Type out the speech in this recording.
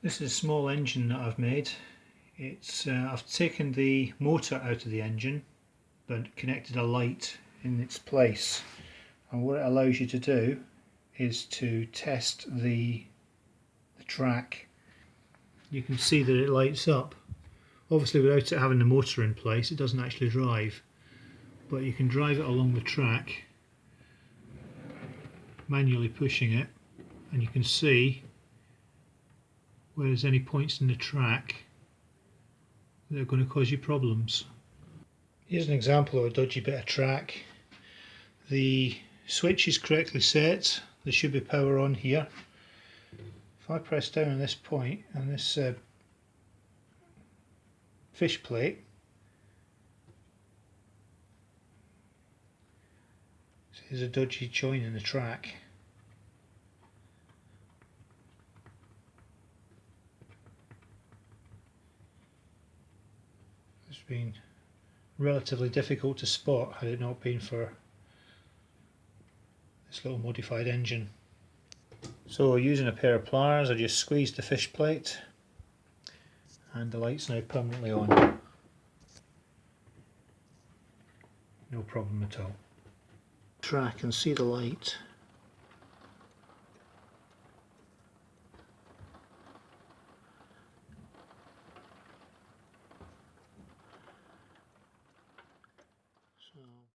This is a small engine that I've made. I've taken the motor out of the engine but connected a light in its place, and what it allows you to do is to test the track. You can see that it lights up. Obviously without it having the motor in place it doesn't actually drive, but you can drive it along the track manually pushing it, and you can see where there's any points in the track that are going to cause you problems. Here's an example of a dodgy bit of track. The switch is correctly set, there should be power on here. If I press down on this point and this fish plate, so there's a dodgy joint in the track. It's been relatively difficult to spot had it not been for this little modified engine. So using a pair of pliers I just squeezed the fish plate and the light's now permanently on. No problem at all. Track and see the light. So